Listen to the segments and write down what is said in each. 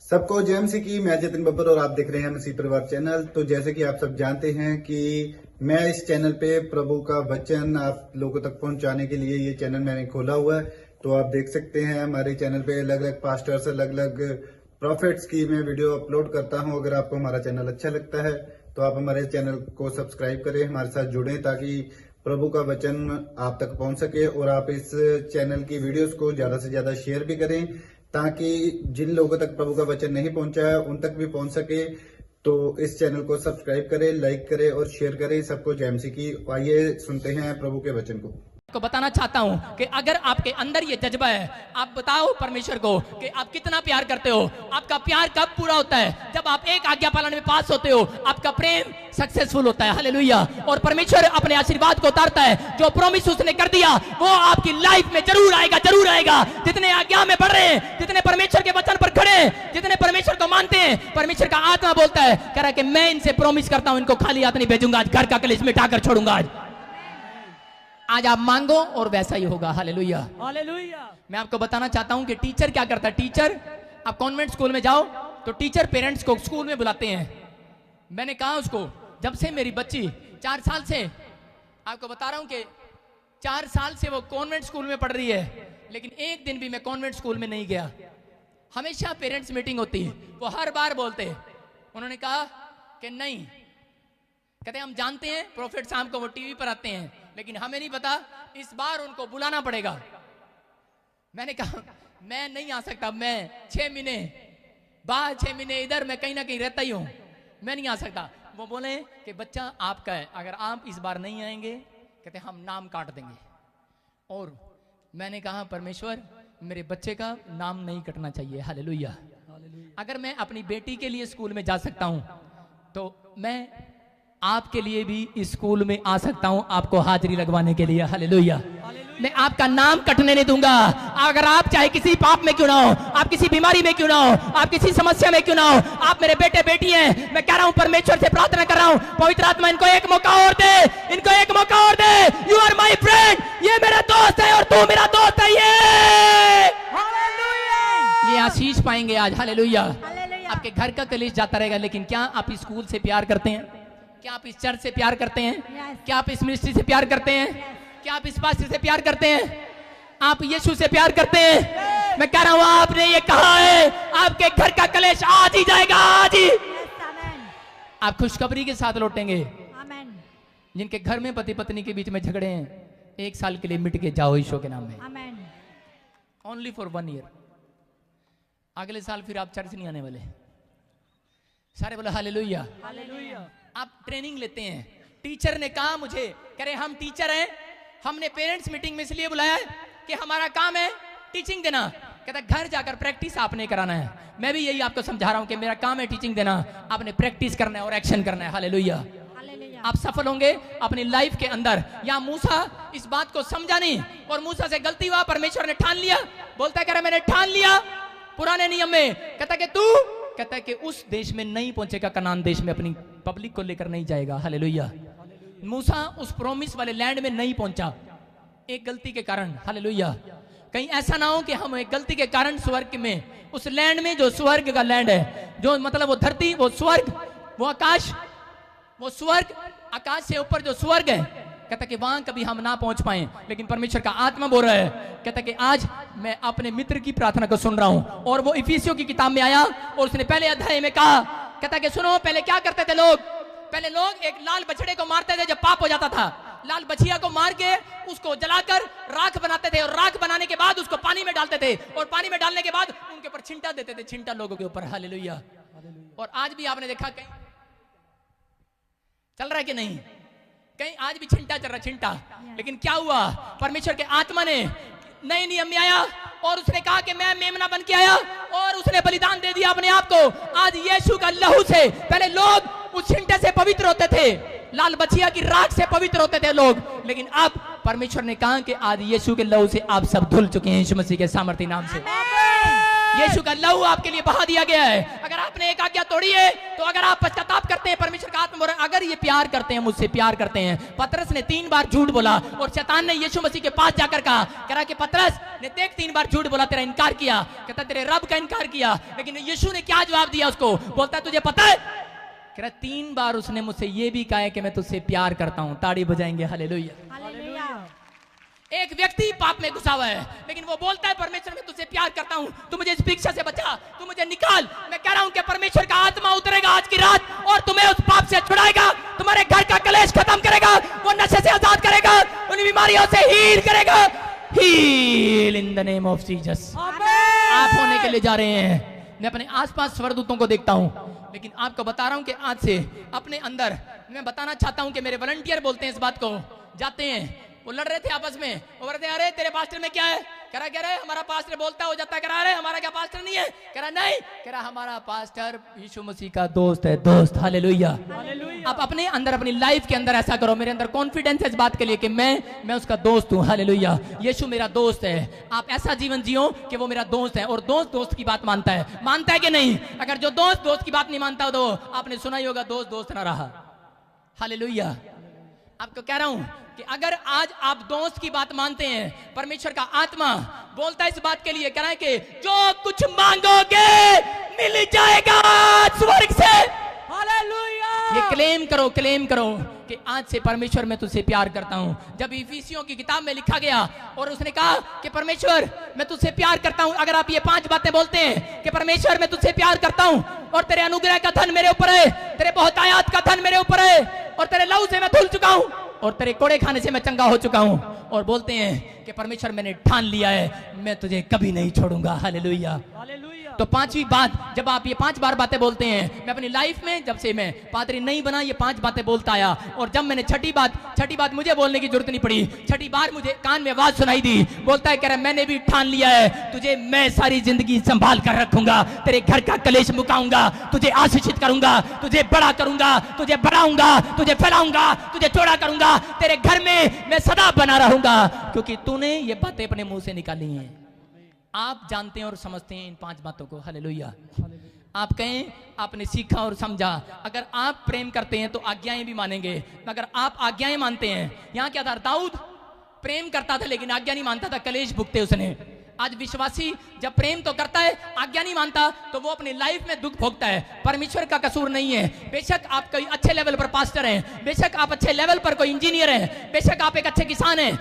सबको जय मसीह की। मैं जतिन बब्बर और आप देख रहे हैं मसीह परिवार चैनल। तो जैसे कि आप सब जानते हैं कि मैं इस चैनल पे प्रभु का वचन आप लोगों तक पहुंचाने के लिए ये चैनल मैंने खोला हुआ है। तो आप देख सकते हैं हमारे चैनल पे अलग अलग पास्टर्स, अलग अलग प्रॉफिट्स की मैं वीडियो अपलोड करता हूं। अगर आपको हमारा चैनल अच्छा लगता है तो आप हमारे चैनल को सब्सक्राइब करें, हमारे साथ जुड़ें ताकि प्रभु का वचन आप तक पहुंच सके। और आप इस चैनल की वीडियोस को ज्यादा से ज्यादा शेयर भी करें ताकि जिन लोगों तक प्रभु का वचन नहीं पहुंचा है उन तक भी पहुंच सके। तो इस चैनल को सब्सक्राइब करें, लाइक करें और शेयर करें। सबको जय मसीह की। आइए सुनते हैं प्रभु के वचन को। को बताना चाहता हूं कि अगर आपके अंदर ये जज्बा है, आप बताओ परमेश्वर को कि आप कितना प्यार करते हो। आपका प्यार कब पूरा होता है? जब आप एक आज्ञा पालन में पास होते हो। आपका प्रेम सक्सेसफुल होता है। हालेलुया। और परमेश्वर अपने आशीर्वाद को उतारता है। जो प्रॉमिस उसने कर दिया वो आपकी लाइफ में जरूर आएगा, जरूर आएगा। जितने आज्ञा में बढ़ रहे हैं, जितने परमेश्वर के वचन पर खड़े हैं, जितने परमेश्वर को मानते हैं, परमेश्वर का आत्मा बोलता है, कह रहा है कि मैं इनसे प्रॉमिस करता हूं, इनको खाली हाथ नहीं भेजूंगा, आज घर का कलेश मिटाकर छोड़ूंगा। आज आप मांगो और वैसा ही होगा। Hallelujah, hallelujah. मैं आपको बताना चाहता हूं कि टीचर क्या करता है। टीचर, आप कॉन्वेंट स्कूल में जाओ तो टीचर पेरेंट्स को स्कूल में बुलाते हैं। मैंने कहा उसको, जब से मेरी बच्ची 4 साल से, आपको बता रहा हूं कि 4 साल से वो कॉन्वेंट स्कूल में पढ़ रही है, लेकिन एक दिन भी मैं कॉन्वेंट स्कूल में नहीं गया। हमेशा पेरेंट्स मीटिंग होती है, वो हर बार बोलते। उन्होंने कहा कि नहीं, कहते हम जानते हैं प्रॉफिट शाम को वो टीवी पर आते हैं, लेकिन हमें नहीं पता, इस बार उनको बुलाना पड़ेगा। मैंने कहा मैं नहीं आ सकता, मैं 6 महीने बाहर, 6 महीने इधर, मैं कहीं ना कहीं रहता ही हूं, मैं नहीं आ सकता। वो बोले कि बच्चा आपका है, अगर आप इस बार नहीं आएंगे, कहते हम नाम काट देंगे। और मैंने कहा परमेश्वर, मेरे बच्चे का नाम नहीं कटना चाहिए। हालेलुया। अगर मैं अपनी बेटी के लिए स्कूल में जा सकता हूं तो मैं आपके लिए भी इस स्कूल में आ सकता हूं, आपको हाजिरी लगवाने के लिए। हालेलुया। मैं आपका नाम कटने नहीं दूंगा। अगर आप चाहे किसी पाप में क्यों ना हो, आप किसी बीमारी में क्यों ना हो, आप किसी समस्या में क्यों ना हो, आप मेरे बेटे बेटी हैं। मैं कह रहा हूं, परमेश्वर से प्रार्थना कर रहा हूं, पवित्र आत्मा इनको एक मौका और दे, इनको एक मौका और दे। यू आर माई फ्रेंड, ये मेरा दोस्त है और तू मेरा दोस्त है। ये आशीष पाएंगे आज। हालेलुया। आपके घर का कलेश जाता रहेगा, लेकिन क्या आप इस स्कूल से प्यार करते हैं? क्या आप इस चर्च से प्यार करते हैं? क्या आप इस मिनिस्ट्री से प्यार करते हैं? क्या आप इस पास्टर से प्यार करते हैं? आप यीशु से प्यार करते हैं? मैं कह रहा हूं, आपने ये कहा है, आपके घर का कलेश आज ही जाएगा, आज ही। आप खुशखबरी के साथ लौटेंगे। जिनके घर में पति पत्नी के बीच में झगड़े हैं, 1 साल के लिए मिट के जाओ यीशु के नाम में। Only for 1 year. अगले साल फिर आप चर्च नहीं आने वाले। सारे बोले हालेलुया, हालेलुया। आप ट्रेनिंग लेते हैं। टीचर ने कहा मुझे, कह रहे हम टीचर हैं, हमने पेरेंट्स मीटिंग में इसलिए बुलाया है कि हमारा काम है टीचिंग देना। कहता घर जाकर प्रैक्टिस आपने कराना है। मैं भी यही आपको समझा रहा हूं कि मेरा काम है टीचिंग देना, आपने प्रैक्टिस करना है और एक्शन करना है। हालेलुया। आप सफल होंगे अपनी लाइफ के अंदर। या मूसा इस बात को समझा नहीं और मूसा से गलती हुआ, परमेश्वर ने ठान लिया। बोलता है, कह रहा मैंने ठान लिया पुराने नियम में। कहता कि तू, कहता है कि उस देश में नहीं पहुंचेगा, कनान देश में अपनी पब्लिक को लेकर नहीं जाएगा। हालेलुया। मूसा उस प्रॉमिस वाले लैंड में नहीं पहुंचा, एक गलती के कारण। हालेलुया। कहीं ऐसा ना हो कि हम एक गलती के कारण स्वर्ग में, उस लैंड में जो स्वर्ग का लैंड है, जो मतलब वो धरती, वो स्वर्ग, वो आकाश, वो स्वर्ग, आकाश से ऊपर जो स्वर्ग है, कहता कि वहां कभी हम ना पहुंच पाए। लेकिन परमेश्वर का आत्मा बोल रहा है, कहता कि आज मैं अपने मित्र की प्रार्थना को सुन रहा हूं। और वो इफिसियों की किताब में आया और उसने पहले अध्याय में कहा, कहता कि सुनो, पहले क्या करते थे लोग? पहले लोग एक लाल बछड़े को मारते थे जब पाप हो जाता था। लाल बछिया को मार के उसको जलाकर राख बनाते थे और राख बनाने के बाद उसको पानी में डालते थे और पानी में डालने के बाद उनके ऊपर छिंटा देते थे, छिंटा लोगों के ऊपर। हालेलुया। और आज भी आपने देखा कहीं चल रहा है कि नहीं? कहीं आज भी छिंटा चल रहा, छिंटा। लेकिन क्या हुआ? परमेश्वर के आत्मा ने नए नियम में आया और उसने कहा कि मैं मेमना बन के आया और उसने बलिदान दे दिया अपने आप को। आज यीशु का लहू से, पहले लोग उस छिंटे से पवित्र होते थे, लाल बछिया की राख से पवित्र होते थे लोग, लेकिन अब परमेश्वर ने कहा कि आज यीशु के लहू से आप सब धुल चुके हैं, यीशु मसीह के सामर्थ्य नाम से। यीशु का लहू आपके लिए बहा दिया गया है। अगर आपने एक आज्ञा तोड़ी है, तो अगर आप पश्चाताप करते हैं, परमेश्वर का आत्मा बोल रहा है, अगर ये प्यार करते हैं, मुझसे प्यार करते हैं। पतरस ने 3 बार झूठ बोला और शैतान ने यीशु मसीह के पास जाकर कहा, कह रहा कि पतरस ने देख 3 बार झूठ बोला, तेरा इनकार किया, कहता तेरे रब का इनकार किया। लेकिन यीशु ने क्या जवाब दिया उसको? बोलता है तुझे पता है, कह रहा 3 बार उसने मुझसे ये भी कहा है कि मैं तुझसे प्यार करता हूं। ताड़ी बजाएंगे हालेलुया। एक व्यक्ति पाप में घुसा हुआ है, लेकिन वो बोलता है परमेश्वर मैं तुझसे प्यार करता हूं, तू मुझे इस भिक्षा से बचा, तू मुझे निकाल। मैं कह रहा हूं कि परमेश्वर का आत्मा उतरेगा आज की रात और तुम्हें उस पाप से छुड़ाएगा, तुम्हारे घर का कलेश खत्म करेगा, वो नशे से आजाद करेगा, उन बीमारियों से हील करेगा। Heal in the name of Jesus. आप होने के लिए जा रहे हैं। मैं अपने आसपास स्वर्गदूतों को देखता हूं, लेकिन आपको बता रहा हूं कि आज से अपने अंदर मैं बताना चाहता हूं कि मेरे वॉलंटियर बोलते हैं इस बात को, जाते हैं, वो लड़ रहे थे आपस में, वो बोलते हैं अरे तेरे पास्टर में क्या है, कह रहा हमारा पास्टर बोलता हो जाता है, कह रहा अरे हमारा क्या पास्टर नहीं है, कह रहा नहीं, कह रहा हमारा पास्टर यीशु मसीह का दोस्त है, दोस्त। हालेलुया। आप अपने अंदर अपनी लाइफ के अंदर ऐसा करो, मेरे अंदर कॉन्फिडेंस है इस बात के लिए कि मैं उसका दोस्त हूँ। हालेलुया। यीशु मेरा दोस्त है। आप ऐसा जीवन जियो कि वो मेरा दोस्त है और दोस्त दोस्त की बात मानता है कि नहीं? अगर जो दोस्त दोस्त की बात नहीं मानता तो आपने सुना ही होगा दोस्त दोस्त ना रहा। हालेलुया। आपको कह रहा हूं कि अगर आज आप दोस्त की बात मानते हैं, परमेश्वर का आत्मा बोलता है इस बात के लिए, कह रहा है कि जो कुछ मांगोगे मिल जाएगा स्वर्ग से। हालेलुया। ये क्लेम करो कि आज से परमेश्वर मैं तुझसे प्यार करता हूं। जब इफिसियों की किताब में लिखा गया और उसने कहा कि परमेश्वर मैं तुझसे प्यार करता हूं, अगर आप ये 5 बातें बोलते हैं कि परमेश्वर मैं तुझसे प्यार करता हूं और तेरे अनुग्रह का धन मेरे ऊपर है, तेरे बहुतायात का धन मेरे ऊपर है, और तेरे लहू से मैं धुल चुका हूं और तेरे कोड़े खाने से मैं चंगा हो चुका हूं, और बोलते हैं कि परमेश्वर मैंने ठान लिया है मैं तुझे कभी नहीं छोड़ूंगा। हालेलुया। तो 5वीं बात, जब आप ये 5 बार बातें बोलते हैं, मैं अपनी लाइफ में जब से मैं पादरी नहीं बना ये 5 बातें बोलता आया, और जब मैंने छठी बात मुझे बोलने की जरूरत नहीं पड़ी, छठी बार मुझे कान में आवाज सुनाई दी, बोलता है कह रहा मैंने भी ठान लिया है तुझे मैं सारी जिंदगी संभाल कर रखूंगा, तेरे घर का कलेश मुकाऊंगा, तुझे आशीषित करूंगा, तुझे बड़ा करूंगा, तुझे बढ़ाऊंगा, तुझे फैलाऊंगा, तुझे चौड़ा करूंगा, तेरे घर में मैं सदा बना रहूंगा, क्योंकि तूने ये बातें अपने मुंह से निकाली हैं। आप जानते हैं और समझते हैं इन 5 बातों को। हालेलुया। आप कहें आपने सीखा और समझा। अगर आप प्रेम करते हैं तो आज्ञाएं भी मानेंगे। अगर आप आज्ञाएं मानते हैं, यहां क्या था, दाऊद प्रेम करता था लेकिन आज्ञा नहीं मानता था, कलेश भुगते उसने। आज विश्वासी जब प्रेम तो करता है, आज्ञा नहीं मानता, तो वो अपनी लाइफ में दुख भोगता है। परमेश्वर का कसूर नहीं है। बेशक आप कोई अच्छे लेवल पर पास्टर हैं, बेशक आप अच्छे लेवल पर कोई इंजीनियर हैं, बेशक आप एक अच्छे किसान हैं,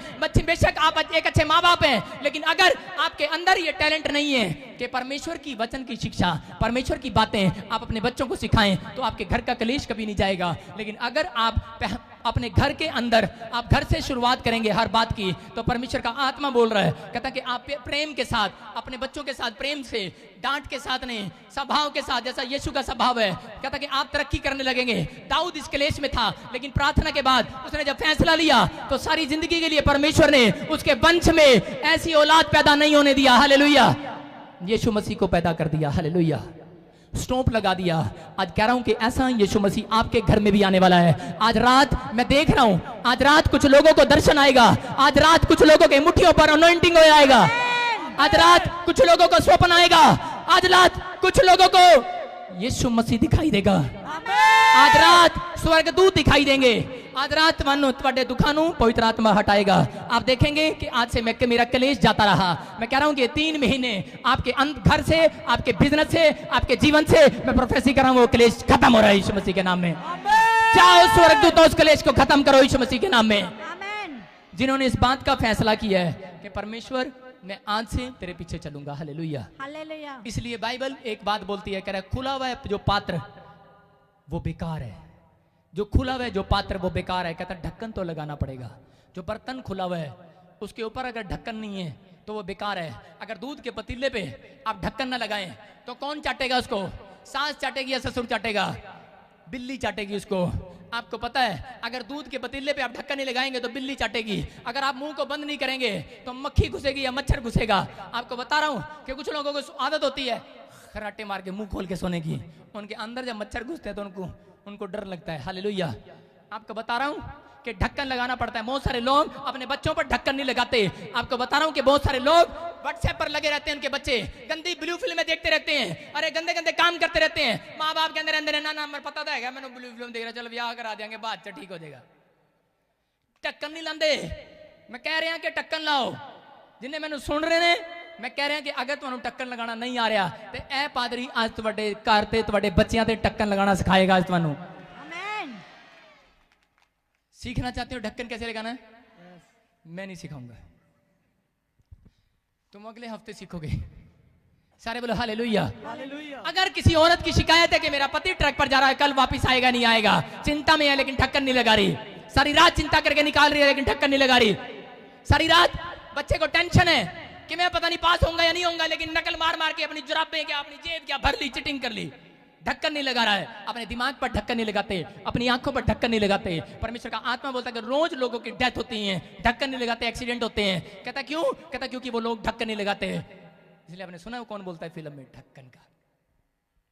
बेशक आप एक अच्छे माँ बाप हैं, लेकिन अगर आपके अंदर ये टैलेंट नहीं है कि परमेश्वर की वचन की शिक्षा, परमेश्वर की बातें आप अपने बच्चों को सिखाएं, तो आपके घर का कलेश कभी नहीं जाएगा। लेकिन अगर आप अपने घर के अंदर आप घर से शुरुआत करेंगे हर बात की, तो परमेश्वर का आत्मा बोल रहा है, कहता कि आप प्रेम के साथ अपने बच्चों के साथ, प्रेम से, डांट के साथ नहीं, स्वभाव के साथ, जैसा यीशु का स्वभाव है, कहता कि आप तरक्की करने लगेंगे। दाऊद इस क्लेश में था, लेकिन प्रार्थना के बाद उसने जब फैसला लिया तो सारी जिंदगी के लिए परमेश्वर ने उसके वंश में ऐसी औलाद पैदा नहीं होने दिया। हालेलुया। यीशु मसीह को पैदा कर दिया। हालेलुया। स्टॉप लगा दिया। आज कह रहा हूं कि ऐसा यीशु मसीह आपके घर में भी आने वाला है। आज रात मैं देख रहा हूं, आज रात कुछ लोगों को दर्शन आएगा, आज रात कुछ लोगों के मुट्ठियों पर अनॉइंटिंग हो जाएगा, आज रात कुछ लोगों को स्वप्न आएगा, आज रात कुछ लोगों को यीशु मसीह दिखाई देगा, आज रात स्वर्गदूत दिखाई देंगे, आज रात मानो तुम्हारे दुखानों पवित्र आत्मा हटाएगा। आप देखेंगे कि आज से मेरा कलेश जाता रहा। मैं कह रहा हूं कि 3 महीने आपके घर से, आपके बिजनेस से, आपके जीवन से मैं प्रोफेसी कर रहा हूं, वो कलेश खत्म हो रहा है यीशु मसीह के नाम में। जाओ स्वर्गदूतों उस कलेश को खत्म करो यीशु मसीह के नाम में। जिन्होंने इस बात का फैसला किया है कि परमेश्वर मैं आज से तेरे पीछे चलूंगा। हालेलुया। हालेलुया। इसलिए बाइबल एक बात बोलती है, कह रहा है खुला हुआ है जो पात्र वो बेकार है, जो खुला हुआ है जो पात्र वो बेकार है। कहता ढक्कन तो लगाना पड़ेगा। जो बर्तन खुला हुआ है उसके ऊपर अगर ढक्कन नहीं है तो वो बेकार है। अगर दूध के पतीले पे आप ढक्कन ना लगाएं तो कौन चाटेगा उसको? सास चाटेगी या ससुर चाटेगा? बिल्ली चाटेगी उसको। आपको पता है अगर दूध के पतीले पे आप ढक्कन नहीं लगाएंगे तो बिल्ली चाटेगी। अगर आप मुंह को बंद नहीं करेंगे तो मक्खी घुसेगी या मच्छर घुसेगा। आपको बता रहा हूं कि कुछ लोगों को आदत होती है खराटे मार के मुंह खोल के सोने की, उनके अंदर जब मच्छर घुसते हैं तो उनको डर लगता है। हालेलुया। आपको बता रहा हूं कि ढक्कन लगाना पड़ता है। बहुत सारे लोग अपने बच्चों पर ढक्कन नहीं लगाते। आपको बता रहा हूं कि बहुत सारे लोग व्हाट्सएप पर लगे रहते हैं, उनके बच्चे गंदी ब्लू फिल्में देखते रहते हैं, अरे गंदे गंदे काम करते रहते हैं। माँ बाप के अंदर अंदर ना मेरे पता था है मैंने ब्लू फिल्म देख रहा, चलो ब्याह करा देंगे, बात से ठीक हो जाएगा। ढक्कन नहीं लाते। मैं कह रहा कि ढक्कन लाओ। जिन्हें मैंने सुन रहे ने, मैं कह रहा कि अगर तुहानू ढक्कन लगाना नहीं आ रहा तो ए पादरी आज तुहाडे घर ते तुहाडे बच्चियां ते ढक्कन लगाना सिखाएगा। आज तुहानू सीखना चाहते हो ढक्कन कैसे लगाना है? मैं नहीं सिखाऊंगा, तुम अगले हफ्ते सीखोगे। सारे बोलो हालेलुया। अगर किसी औरत की शिकायत है कि मेरा पति ट्रक पर जा रहा है, कल वापस आएगा नहीं आएगा, चिंता में है लेकिन ढक्कन नहीं लगा रही, सारी रात चिंता करके निकाल रही है लेकिन ढक्कन नहीं लगा रही, सारी रात बच्चे को टेंशन है कि मैं पता नहीं पास होऊंगा या नहीं होऊंगा, लेकिन नकल मार मार के अपनी जुराबें क्या अपनी जेब क्या भर ली, चिटिंग कर ली, ढक्कन नहीं लगा रहा है। अपने दिमाग पर ढक्कन नहीं लगाते, अपनी आंखों पर ढक्कन नहीं लगाते। परमेश्वर का आत्मा बोलता है कि रोज लोगों की डेथ होती है, ढक्कन नहीं लगाते, एक्सीडेंट होते हैं। कहता क्यों? कहता क्योंकि वो लोग ढक्कन नहीं लगाते। इसलिए आपने सुना वो कौन बोलता है फिल्म में ढक्कन का,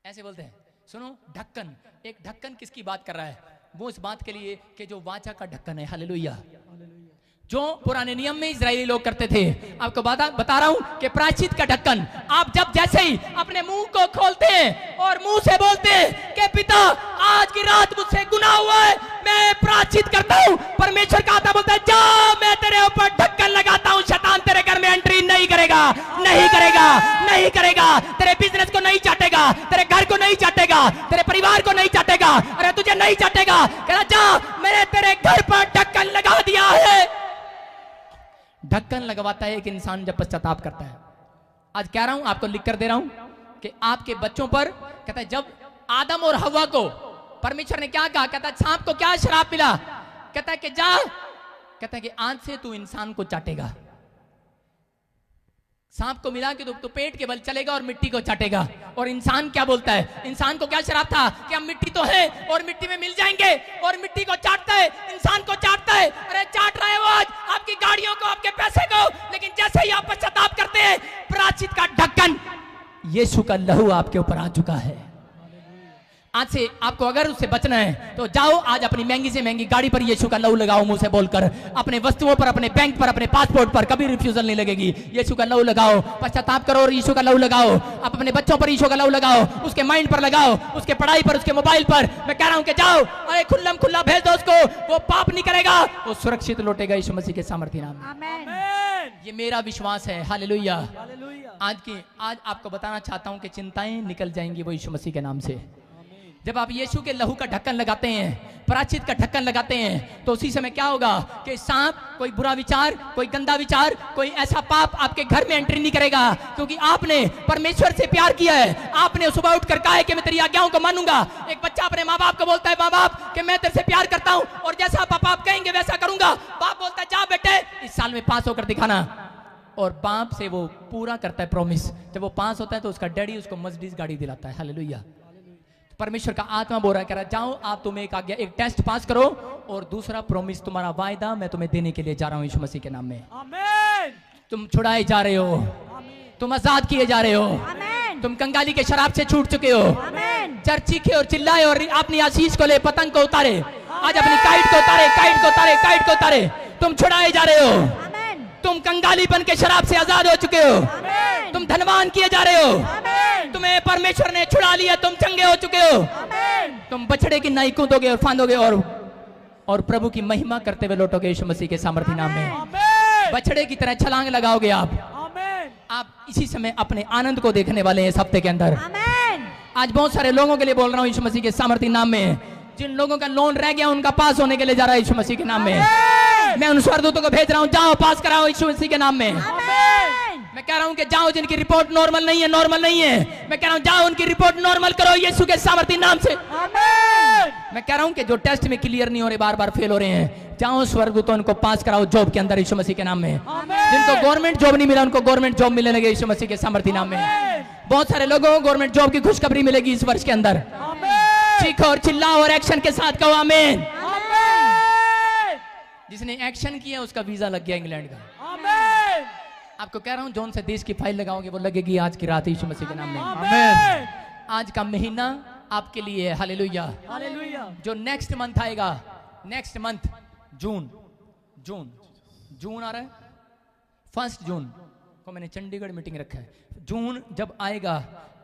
ऐसे बोलते हैं। सुनो ढक्कन, एक ढक्कन किसकी बात कर रहा है? वो इस बात के लिए कि जो वाचा का ढक्कन है, हालेलुया, जो पुराने नियम में इजरायली लोग करते थे। आपको बता रहा हूं कि प्रायश्चित का ढक्कन, आप जब जैसे ही अपने मुंह को खोलते हैं और मुंह से बोलते हैं कि पिता आज की रात मुझसे गुनाह हुआ है, मैं प्रायश्चित करता हूं, परमेश्वर का आत्मा बोलता है जा मैं तेरे ऊपर ढक्कन लगाता हूं, शैतान तेरे घर में एंट्री नहीं करेगा, नहीं करेगा, नहीं करेगा, तेरे बिजनेस को नहीं चाटेगा, तेरे घर को नहीं चाटेगा, तेरे परिवार को नहीं चाटेगा, अरे तुझे नहीं चाटेगा। कह रहा जा मैंने तेरे घर पर ढक्कन लगा दिया है। ढक्कन लगवाता है एक इंसान जब पश्चाताप करता है। आज कह रहा हूं, आपको लिख कर दे रहा हूं कि आपके बच्चों पर, कहता है जब आदम और हवा को परमेश्वर ने क्या कहा, कहता है सांप को क्या श्राप मिला, कहता है कि जा, कहता है कि आज से तू इंसान को चाटेगा। सांप को मिला कि तो पेट के बल चलेगा और मिट्टी को चाटेगा। और इंसान क्या बोलता है? इंसान को क्या श्राप था कि हम मिट्टी तो है और मिट्टी में मिल जाएंगे, और मिट्टी को चाटता है, इंसान को चाटता है। अरे चाट रहा है वो आज आपकी गाड़ियों को, आपके पैसे को, लेकिन जैसे ही आप पश्चाताप करते हैं, प्रायश्चित का ढक्कन यीशु का लहू आपके ऊपर आ चुका है। आज से आपको अगर उससे बचना है तो जाओ आज अपनी महंगी से महंगी गाड़ी पर यीशु का लहू लगाओ, मुंह से बोलकर, अपने वस्तुओं पर, अपने बैंक पर, अपने पासपोर्ट पर कभी रिफ्यूजल नहीं लगेगी। यीशु का लहू लगाओ, पश्चाताप करो और यीशु का लहू लगाओ। आप अपने बच्चों पर यीशु का लहू लगाओ, उसके माइंड पर लगाओ, उसके पढ़ाई पर, उसके मोबाइल पर। मैं कह रहा हूं कि जाओ, अरे खुल्लम खुल्ला भेज दो उसको, वो पाप नहीं करेगा, वो सुरक्षित लौटेगा यीशु मसीह के सामर्थ्य नाम में। ये मेरा विश्वास है। हालेलुया। आज आपको बताना चाहता हूं कि चिंताएं निकल जाएंगी वो यीशु मसीह के नाम से। जब आप यीशु के लहू का ढक्कन लगाते हैं, प्रायश्चित का ढक्कन लगाते हैं, तो उसी समय क्या होगा कि सांप, कोई बुरा विचार, कोई गंदा विचार, कोई ऐसा पाप आपके घर में एंट्री नहीं करेगा, क्योंकि आपने परमेश्वर से प्यार किया है। आपने सुबह उठकर कहा है कि मैं तेरी आज्ञाओं को मानूंगा। एक बच्चा अपने माँ बाप को बोलता है, माँ बाप कि मैं तेरे से प्यार करता हूं और जैसा पापा आप कहेंगे वैसा करूंगा। बाप बोलता है जा बेटे इस साल में पास होकर दिखाना, और बाप से वो पूरा करता है प्रॉमिस। जब वो पास होता है तो उसका डैडी उसको मर्सिडीज गाड़ी दिलाता है। हालेलुया। परमेश्वर का आत्मा बोल रहा है, कह रहा जाओ आप तुम्हें एक आज्ञा, एक टेस्ट पास करो, और दूसरा प्रॉमिस, तुम्हारा वायदा मैं तुम्हें देने के लिए जा रहा हूं यीशु मसीह के नाम में। आमीन। तुम छुड़ाए जा रहे हो, तुम आजाद किए जा रहे हो, तुम कंगाली के शराब से छूट चुके हो। चर्च चीखे और चिल्लाए और अपनी आशीष को ले, पतंग को उतारे, आज अपनी काइट को उतारे, काइट को उतारे, काइट को उतारे। तुम छुड़ाए जा रहे हो, तुम कंगालीपन के शराब से आजाद हो चुके हो, तुम धनवान किए जा रहे हो, तुम्हें परमेश्वर ने छुड़ा लिया, तुम चंगे हो चुके हो। तुम बछड़े की नाई कूदोगे और फांदोगे और प्रभु की महिमा करते हुए लौटोगे यीशु मसीह के सामर्थ्य नाम में। बछड़े की तरह छलांग लगाओगे आप इसी समय अपने आनंद को देखने वाले हैं इस हफ्ते के अंदर। आज बहुत सारे लोगों के लिए बोल रहा हूँ यीशु मसीह के सामर्थ्य नाम में। जिन लोगों का लोन रह गया उनका पास होने के लिए जा रहा है यीशु मसीह के नाम में। मैं उन स्वर्गदूतों को भेज रहा हूँ, जाओ पास कराओ यीशु मसीह के नाम में। मैं कह रहा हूं कि जाओ जिनकी रिपोर्ट नॉर्मल नहीं है, नॉर्मल नहीं है, मैं कह रहा हूं जाओ उनकी रिपोर्ट नॉर्मल करो यीशु के सामर्थ्य नाम से। मैं कह रहा हूं कि जो टेस्ट में क्लियर नहीं हो रहे, बार बार फेल हो रहे हैं, जाओ स्वर्गदूतों उनको पास कराओ जॉब के अंदर यीशु मसीह के नाम में। जिनको गवर्नमेंट जॉब नहीं मिला उनको गवर्नमेंट जॉब मिलने लगे यीशु मसीह के सामर्थ्य नाम में। बहुत सारे लोगों को गवर्नमेंट जॉब की खुशखबरी मिलेगी इस वर्ष के अंदर। चीखो और चिल्लाओ और एक्शन के साथ कहो आमीन। जिसने एक्शन किया उसका वीजा लग गया इंग्लैंड का। आमीन। आपको कह रहा हूं जौन से देश की फाइल लगाओगे वो लगेगी आज की रात यीशु मसीह के नाम में। आमीन। आज का महीना आपके लिए है। हालेलुया। हालेलुया। जो नेक्स्ट मंथ आएगा, नेक्स्ट मंथ जून जून जून आ रहा है, 1 जून को मैंने चंडीगढ़ मीटिंग रखा है। जून जब आएगा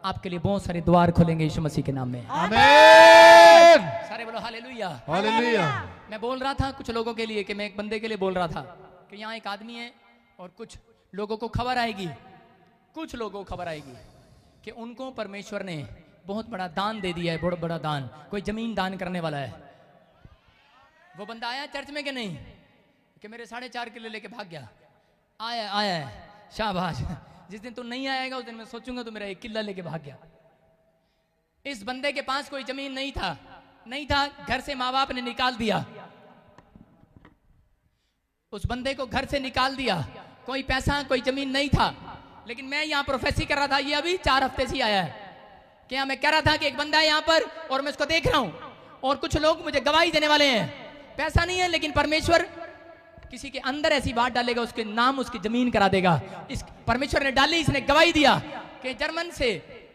आपके लिए बहुत सारे द्वार खुलेंगे यीशु मसीह के नाम में। आमीन। सारे बोलो हालेलुया। हालेलुया। मैं बोल रहा था कुछ लोगों के लिए कि मैं एक बंदे के लिए बोल रहा था कि यहाँ एक आदमी है और कुछ लोगों को खबर आएगी, कुछ लोगों को खबर आएगी कि उनको परमेश्वर ने बहुत बड़ा दान दे दिया है, बहुत बड़ा दान, कोई जमीन दान करने वाला है। वो बंदा आया चर्च में कि नहीं कि मेरे 4.5 किलो लेके भाग गया। आया है, शाबाश। जिस दिन तू नहीं आएगा उस दिन मैं सोचूंगा तू मेरा 1 किला लेके भाग गया। इस बंदे के पास कोई जमीन नहीं था, घर से माँ बाप ने निकाल दिया, उस बंदे को घर से निकाल दिया, कोई पैसा कोई जमीन नहीं था। लेकिन मैं यहाँ प्रोफेसी कर रहा था, ये अभी 4 हफ्ते से ही आया है। क्या मैं कह रहा था कि एक बंदा है यहाँ पर और मैं उसको देख रहा हूं और कुछ लोग मुझे गवाही देने वाले हैं। पैसा नहीं है लेकिन परमेश्वर किसी के अंदर ऐसी बात डालेगा, उसके नाम उसकी जमीन करा देगा। इस परमेश्वर ने डाली, इसने गवाही दिया कि जर्मन से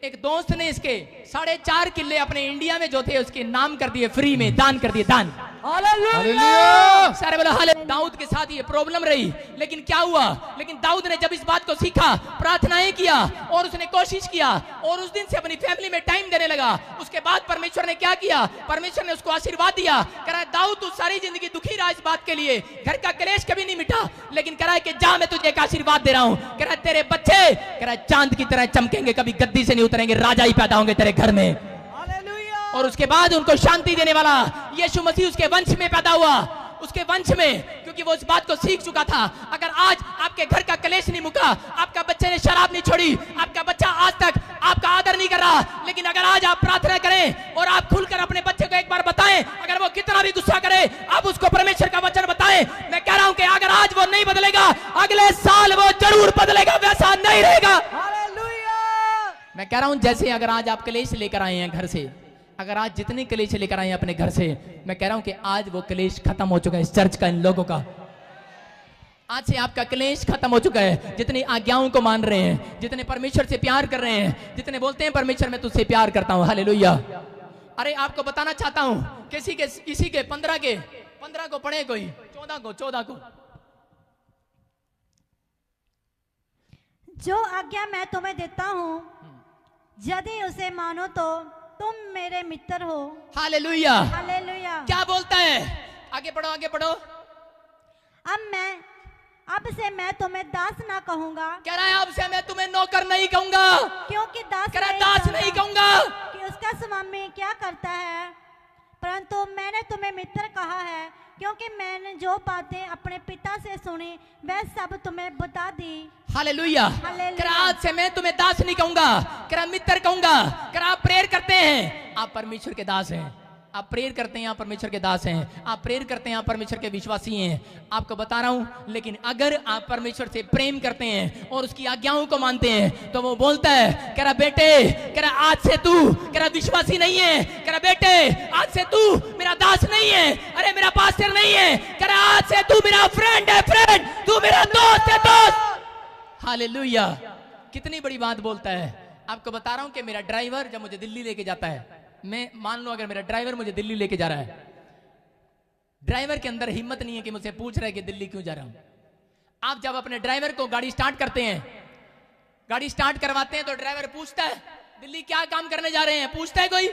एक दोस्त ने इसके 4.5 किले अपने इंडिया में जो थे उसके नाम कर दिए, फ्री में दान कर दिए, दान। हालेलुया। सारे बोलो हाले। दाऊद के साथ ये प्रॉब्लम रही, लेकिन क्या हुआ? लेकिन दाऊद ने जब इस बात को सीखा, प्रार्थनाएं किया और उसने कोशिश किया और उस दिन से अपनी फैमिली में टाइम देने लगा। उसके बाद परमेश्वर ने क्या किया? परमेश्वर ने उसको आशीर्वाद दिया। कह रहा है दाऊद तू सारी जिंदगी दुखी रहा इस बात के लिए, घर का क्लेश कभी नहीं मिटा, लेकिन कह रहा है कि जा मैं तुझे एक आशीर्वाद दे रहा हूं। कह रहा है तेरे बच्चे कह रहा है चांद की तरह चमकेंगे, कभी गद्दी से नहीं उतरेंगे, राजा ही पैदा होंगे तेरे घर में। और उसके बाद उनको शांति देने वाला यीशु मसीह उसके वंश में पैदा हुआ, उसके वंश में, क्योंकि वो इस बात को सीख चुका था। अगर आज आपके घर का कलेश नहीं मुका, आपका बच्चे ने शराब नहीं छोड़ी, आपका बच्चा आज तक आपका आदर नहीं कर रहा, लेकिन अगर आज आप प्रार्थना करें और आप खुलकर अपने बच्चे को एक बार बताएं, अगर वो कितना भी गुस्सा करे आप उसको परमेश्वर का वचन बताएं। मैं कह रहा हूं कि अगर आज वो नहीं बदलेगा, अगले साल वो जरूर बदलेगा, वैसा नहीं रहेगा। मैं कह रहा हूं जैसे अगर आज आप कलेश लेकर आए हैं घर से, अगर आज जितने कलेश लेकर आए हैं अपने घर से, मैं कह रहा हूं कि आज वो कलेश खत्म हो चुका है इस चर्च का, इन लोगों का। आज से आपका कलेश खत्म हो चुका है। जितनी आज्ञाओं को मान रहे हैं, जितने परमेश्वर से प्यार कर रहे हैं, जितने बोलते हैं परमेश्वर मैं तुझसे प्यार करता हूं, हालेलुया। अरे आपको बताना चाहता हूं, किसी के 15 को पढ़े, कोई 14 को जो आज्ञा मैं तुम्हें देता हूँ यदि उसे मानो तो तुम मेरे मित्र हो। हालेलुया। हालेलुया। क्या बोलता है? आगे पढ़ो, आगे पढ़ो। अब से मैं तुम्हें दास ना कहूंगा। कह रहा है अब से मैं तुम्हें नौकर नहीं कहूंगा, क्योंकि दास नहीं कहूंगा कि उसका स्वामी क्या करता है, परंतु मैंने तुम्हें मित्र कहा है, क्योंकि मैंने जो बातें अपने पिता से सुनी वह सब तुम्हें बता दी। हालेलुया। कर आज से मैं तुम्हें दास नहीं कहूंगा, कर मित्र कहूंगा। कर आप प्रेयर करते हैं, आप परमेश्वर के दास हैं। आप प्रेयर करते हैं, आप परमेश्वर के दास हैं। आप प्रेयर करते हैं, आप परमेश्वर के विश्वासी हैं। आपको बता रहा हूं, लेकिन अगर आप परमेश्वर से प्रेम करते हैं और उसकी आज्ञाओं को मानते हैं, तो वो बोलता है, कह रहा बेटे, कह रहा आज से तू कह रहा विश्वासी नहीं है, कह रहा बेटे आज से तू मेरा दास नहीं है, अरे मेरा पास्टर नहीं है, कह रहा आज से तू मेरा फ्रेंड है, फ्रेंड, तू मेरा दोस्त है, दोस्त। हालेलुया। कितनी बड़ी बात बोलता है। आपको बता रहा हूं कि मेरा ड्राइवर जब मुझे दिल्ली लेके जाता है, मैं मान लो अगर मेरा ड्राइवर मुझे दिल्ली लेके जा रहा है, ड्राइवर के अंदर हिम्मत नहीं है कि मुझसे पूछ रहा है कि दिल्ली क्यों जा रहा हूं। आप जब अपने ड्राइवर को गाड़ी स्टार्ट करते हैं, गाड़ी स्टार्ट करवाते हैं, तो ड्राइवर पूछता है दिल्ली क्या काम करने जा रहे हैं, पूछता है कोई?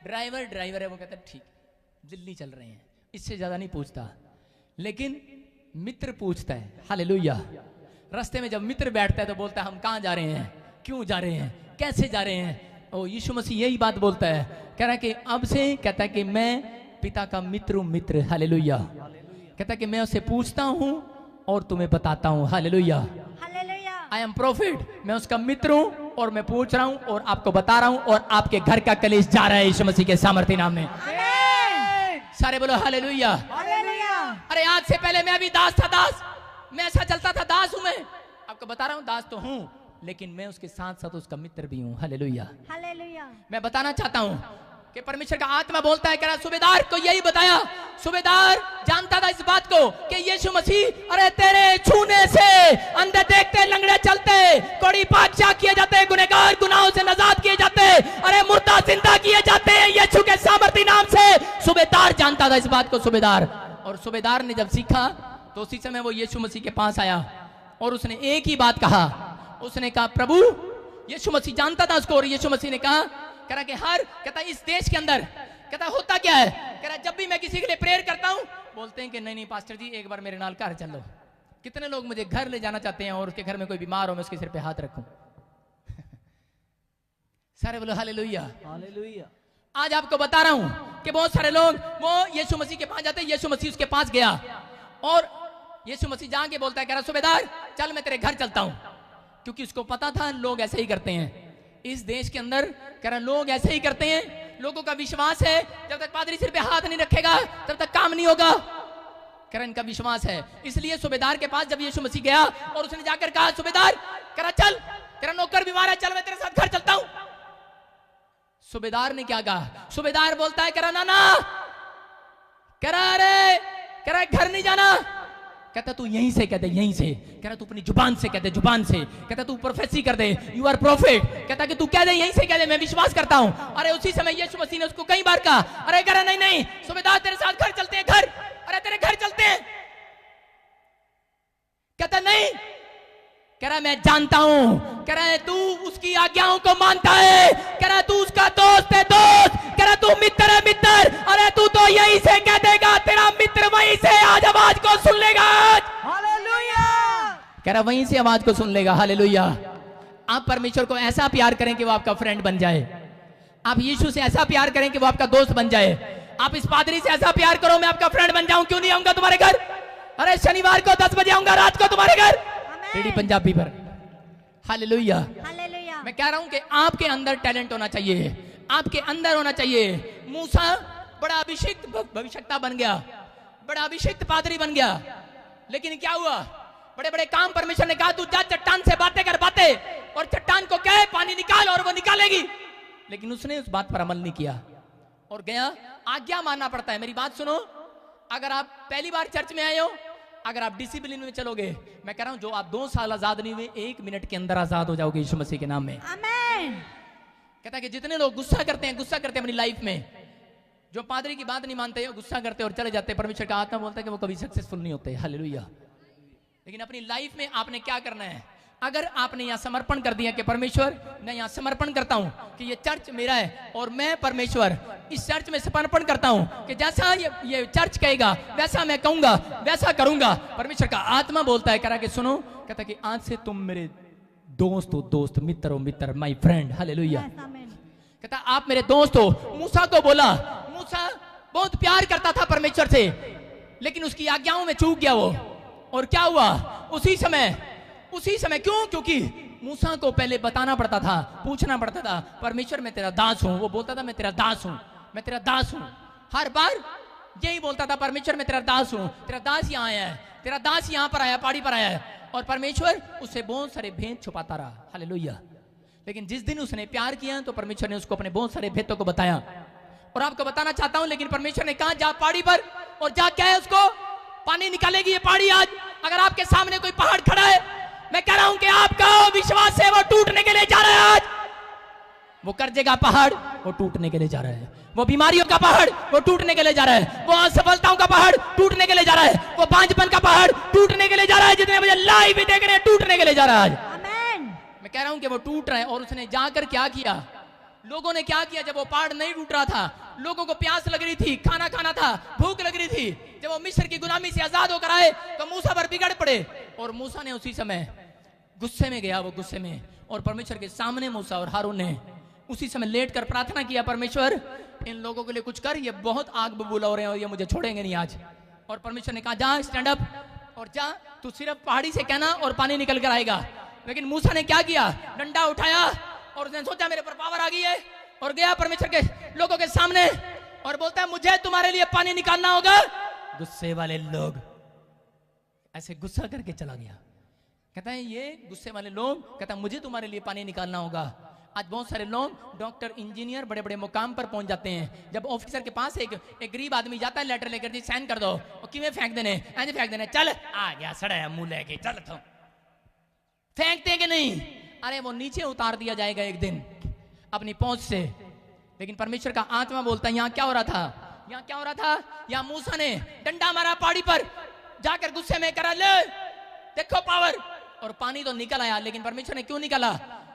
ड्राइवर है, वो कहता है ठीक दिल्ली चल रहे हैं, इससे ज्यादा नहीं पूछता। लेकिन मित्र पूछता है। हालेलुया। रास्ते में जब मित्र बैठता है तो बोलता है हम कहां जा रहे हैं, क्यों जा रहे हैं, कैसे जा रहे हैं। ओ यीशु मसीह यही बात बोलता है, कह रहा है कि अब से कहता है कि मैं पिता का मित्र हूं, मित्र। हालेलुया। कहता है कि मैं उससे पूछता हूं और तुम्हें बताता हूं। Hallelujah. Hallelujah. I am profit, मैं उसका मित्र हूं और मैं पूछ रहा हूं और आपको बता रहा हूं, और आपके घर का कलेश जा रहा है यीशु मसीह के सामर्थ्य नाम में। सारे बोलो हालेलुया। हालेलुया। अरे आज से पहले मैं भी दास था, दास, मैं ऐसा चलता था, दास हूं मैं। आपको बता रहा हूं दास तो हूं, लेकिन मैं उसके साथ साथ उसका मित्र भी हूं। हालेलुया। हालेलुया। मैं बताना चाहता हूं कि परमेश्वर का आत्मा बोलता है, कह रहा सूबेदार को यही बताया। सूबेदार जानता था इस बात को कि यीशु मसीह, अरे तेरे छूने से अंधे देखते, लंगड़े चलते, कोड़ी बादशाह किए जाते, गुनहगार गुनाहों से नजात किए जाते, अरे मुर्दा जिंदा किए जाते हैं यीशु के सामर्थ्य नाम से। सूबेदार जानता था इस बात को, सूबेदार। और सूबेदार ने जब सीखा तो उसी समय वो यीशु मसीह के पास आया और उसने एक ही बात कहा। उसने कहा प्रभु, यीशु मसीह जानता था उसको, और यीशु मसीह ने कहा कि कहता इस देश के अंदर कहता होता क्या है, कह रहा जब भी मैं किसी के लिए प्रेयर करता हूं बोलते हैं कि नहीं नहीं पास्टर जी एक बार मेरे नाल घर चलो। कितने लोग मुझे घर ले जाना चाहते हैं और उसके घर में कोई बीमार हो मैं उसके सिर पे हाथ रखूं। सारे बोलो हालेलुया। हालेलुया। आज आपको बता रहा हूं कि बहुत सारे लोग वो यीशु मसीह के पास जाते हैं, यीशु मसीह उसके पास गया और यीशु मसीह जाके बोलता है, कह रहा सूबेदार चल मैं तेरे घर चलता हूं, क्योंकि उसको पता था लोग ऐसे ही करते हैं इस देश के अंदर। कह रहा लोग ऐसे ही करते हैं, लोगों का विश्वास है जब तक पादरी सिर पे हाथ नहीं रखेगा तब तक काम नहीं होगा। कह रहा इनका विश्वास है। इसलिए सूबेदार के पास जब यीशु मसीह गया और उसने जाकर कहा सूबेदार, कह रहा चल तेरा नौकर बीमार है, चल मैं तेरे साथ घर चलता हूं। सूबेदार ने क्या कहा, सूबेदार बोलता है, कह रहा ना ना, कह रहा अरे, कह रहा घर नहीं जाना। कहता तू यहीं से कहते यहीं से, कह रहा तू अपनी जुबान से कहते जुबान से, कहता तू प्रोफेसी कर दे, यू आर प्रॉफिट, कहता कि तू कह दे यहीं से कह दे मैं विश्वास करता हूं। अरे उसी समय यीशु मसीह ने उसको कई बार कहा, अरे कह रहा नहीं नहीं सूबेदार तेरे साथ घर चलते हैं, घर, अरे तेरे घर चलते हैं। कहता नहीं, कह रहा मैं जानता हूं, कह रहा है तू उसकी आज्ञाओं को मानता है, कह रहा तू उसका दोस्त है दोस्त, कह रहा तू मित्र है मित्र, अरे तू तो यहीं से कह देगा तेरा मित्र वहीं से आज आवाज को सुन लेगा। हालेलुया। कह रहा वहीं से आवाज को सुन लेगा। हालेलुया। आप परमेश्वर को ऐसा प्यार करें कि वो आपका फ्रेंड बन जाए, आप यीशु से ऐसा प्यार करें कि वो आपका दोस्त बन जाए, आप इस पादरी से ऐसा प्यार करो मैं आपका फ्रेंड बन जाऊं, क्यों नहीं आऊंगा तुम्हारे घर, अरे शनिवार को 10 बजे आऊंगा रात को तुम्हारे घर रेडी पंजाबी पर। हालेलुया। हालेलुया। मैं कह रहा हूं कि आपके अंदर टैलेंट होना चाहिए, आपके अंदर होना चाहिए। मूसा बड़ा अभिषिक्त भविष्यवक्ता बन गया, बड़ा अभिषिक्त पादरी बन गया, लेकिन क्या हुआ, बड़े बड़े काम परमेश्वर ने कहा तू जा चट्टान से बातें कर बातें, और चट्टान को कहे पानी निकाल और वो निकालेगी, लेकिन उसने उस बात पर अमल नहीं किया और गया। आज्ञा मानना पड़ता है। मेरी बात सुनो, अगर आप पहली बार चर्च में आए हो, अगर आप डिसिप्लिन में चलोगे, मैं कह रहा हूं जो आप 2 साल आजाद नहीं हुए 1 मिनट के अंदर आजाद हो जाओगे यीशु मसीह के नाम में। आमीन। कहता है कि जितने लोग गुस्सा करते हैं अपनी लाइफ में, जो पादरी की बात नहीं मानते गुस्सा करते और चले जाते हैं, परमेश्वर का आत्मा बोलता है कि वो कभी सक्सेसफुल नहीं होते। हालेलुया। लेकिन अपनी लाइफ में आपने क्या करना है, अगर आपने यहां समर्पण कर दिया कि परमेश्वर मैं यहां समर्पण करता हूं कि ये चर्च मेरा है और मैं परमेश्वर इस चर्च में समर्पण करता हूं कि जैसा ये चर्च कहेगा वैसा मैं कहूंगा वैसा करूंगा। परमेश्वर का आत्मा बोलता है, करा कि सुनो, कहता कि आज से तुम मेरे दोस्त हो, दोस्त, मित्र हो मित्र, माय फ्रेंड। हालेलुया। कहता आप मेरे दोस्त हो। मूसा को बोला, मूसा बहुत प्यार करता था परमेश्वर से, लेकिन उसकी आज्ञाओं में चूक गया वो, और क्या हुआ उसी समय क्यों, क्योंकि मूसा को पहले बताना पड़ता था, पूछना पड़ता था, परमेश्वर मैं तेरा दास हूं। वो बोलता था मैं तेरा दास हूं, मैं तेरा दास हूं, हर बार यही बोलता था, परमेश्वर मैं तेरा दास हूं, तेरा दास यहां आया है, तेरा दास यहां पर आया, पहाड़ी पर आया है, और परमेश्वर उससे बहुत सारे भेद छुपाता रहा। हालेलुया। लेकिन जिस दिन उसने प्यार किया तो परमेश्वर ने उसको अपने बहुत सारे भेदों को बताया, और आपको बताना चाहता हूं, लेकिन परमेश्वर ने कहा जा पहाड़ी पर और जा क्या है उसको पानी निकालेगी ये पहाड़ी। आज अगर आपके सामने कोई पहाड़ खड़ा है, मैं कह रहा हूं कि आपका विश्वास है वो टूटने के लिए जा रहा है। आज वो कर्जे का पहाड़ वो टूटने के लिए जा रहा है, वो बीमारियों का पहाड़ वो टूटने के लिए जा रहा है, वो असफलताओं का पहाड़ टूटने के लिए जा रहा है, वो बांझपन का पहाड़ टूटने के लिए जा रहा है। जितने मुझे लाइव भी देख रहे हैं टूटने के लिए जा रहा है आज। आमीन। मैं कह रहा हूं कि वो टूट रहा है। और उसने जाकर क्या किया, लोगों ने क्या किया, जब वो पहाड़ नहीं टूट रहा था, लोगों को प्यास लग रही थी, खाना खाना था, भूख लग रही थी, जब वो मिस्र की गुलामी से आजाद होकर आए तो मूसा पर बिगड़ पड़े, और मूसा ने उसी समय गुस्से में गया, वो गुस्से में, और परमेश्वर के सामने मूसा और हारून ने उसी समय लेटकर प्रार्थना किया, परमेश्वर इन लोगों के लिए कुछ कर, ये बहुत आग बबूला हो रहे हैं और ये मुझे छोड़ेंगे नहीं आज। और परमेश्वर ने कहा जा स्टैंड अप और जा, तू सिर्फ पहाड़ी से कहना और पानी निकल कर आएगा। लेकिन मूसा ने क्या किया, डंडा उठाया और उसने सोचा मेरे पर पावर आ गई है, और गया परमेश्वर के लोगों के सामने और बोलता है मुझे तुम्हारे लिए पानी निकालना होगा। गुस्से वाले लोग ऐसे गुस्सा करके चला गया। कहता है ये गुस्से वाले लोग, कहता है मुझे तुम्हारे लिए पानी निकालना होगा। आज बहुत सारे लोग डॉक्टर, इंजीनियर, बड़े बड़े मुकाम पर पहुंच जाते हैं, जब ऑफिसर के पास एक गरीब आदमी जाता है लेटर लेकर, जी साइन कर दो, और किवें फेंक देने, ऐसे फेंक देने, चल आ गया सड़ा मुंह लेके चल, तो फेंकते कि नहीं, अरे वो नीचे उतार दिया जाएगा एक दिन अपनी पहुंच से। लेकिन परमेश्वर का आत्मा बोलता है यहाँ क्या हो रहा था, यहाँ क्या हो रहा था? यहाँ मूसा ने डंडा मारा पहाड़ी पर, जाकर गुस्से में करा ले देखो पावर, और पानी तो निकल आया। लेकिन परमेश्वर ने क्यों निकाला?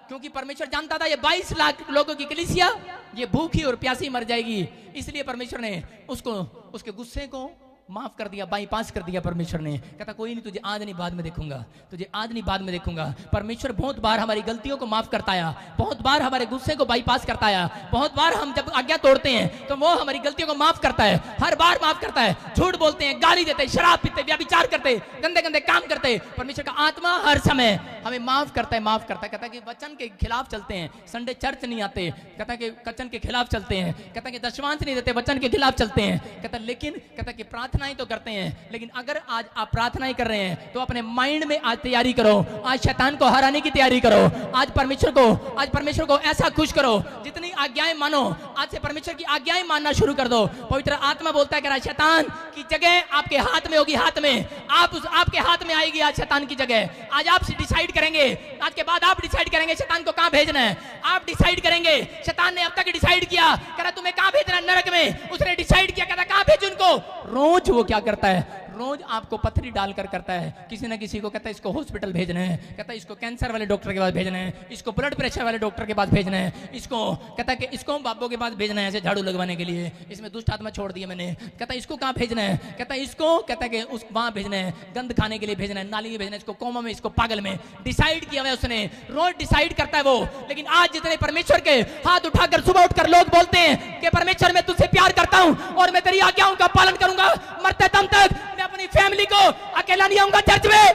क्योंकि परमेश्वर जानता था ये 22 लाख लोगों की कलीसिया ये भूखी और प्यासी मर जाएगी, इसलिए परमेश्वर ने उसको उसके गुस्से को माफ कर दिया, बाईपास कर दिया। परमेश्वर ने कहता कोई नहीं, तुझे आज नहीं बाद में देखूंगा, तुझे आज नहीं बाद में देखूंगा। परमेश्वर बहुत बार हमारी गलतियों को माफ करता है, बहुत बार हमारे गुस्से को बाईपास करता है, बहुत बार हम जब आज्ञा तोड़ते हैं तो वो हमारी गलतियों को माफ करता है, हर बार माफ करता है। झूठ बोलते हैं, गाली देते, शराब पीते, व्यभिचार करते, गंदे गंदे काम करते, परमेश्वर का आत्मा हर समय हमें माफ करता है, माफ करता है। कहता है कि वचन के खिलाफ चलते हैं, संडे चर्च नहीं आते, कहता है कि वचन के खिलाफ चलते हैं, कहता है कि दशमांश नहीं देते, वचन के खिलाफ चलते हैं। कहता लेकिन कहता कि प्रार्थनाएं तो करते हैं, लेकिन अगर आज आप प्रार्थनाएं कर रहे हैं तो अपने माइंड में आज तैयारी करो, आज शैतान को हराने की तैयारी करो, आज परमेश्वर को ऐसा खुश करो, जितनी आज्ञाएं मानो, आज से परमेश्वर की आज्ञाएं मानना शुरू कर दो। पवित्र आत्मा बोलता है कि शैतान की जगह आपके हाथ में होगी, हाथ में आपके हाथ में आएगी आज शैतान की जगह। आज आप डिसाइड करेंगे, आज के बाद आप डिसाइड करेंगे शैतान को कहां भेजना है, आप डिसाइड करेंगे। शैतान ने अब तक डिसाइड किया, कह रहा तुम्हें कहां भेजना है, नरक में। उसने डिसाइड किया, कहता कहां भेजूं उनको। रोज वो क्या करता है, रोज आपको पथरी डालकर करता है। किसी ना किसी को कहता है इसको हॉस्पिटल भेजना है, कहता है इसको कैंसर वाले डॉक्टर के पास भेजना है, इसको ब्लड प्रेशर वाले डॉक्टर के पास भेजना है, इसको कहता है कि इसको बाबू के पास भेजना है ऐसे झाड़ू लगवाने के लिए, इसमें दुष्ट आत्मा छोड़ दिया मैंने। कहता है इसको कहां भेजना है, कहता है इसको, कहता है कि उस वहां भेजना है, गंद खाने के लिए भेजना है, नाली में भेजना है, इसको कोमा में, इसको पागल में। डिसाइड किया हुआ उसने, रोज डिसाइड करता है वो। लेकिन आज जितने परमेश्वर के हाथ उठाकर सुबह उठकर लोग बोलते हैं कि परमेश्वर मैं तुझसे प्यार करता हूं और मैं तेरी आज्ञाओं का पालन करूंगा मरते दम तक, मैं अपनी फैमिली को अकेला नहीं आऊंगा चर्च में,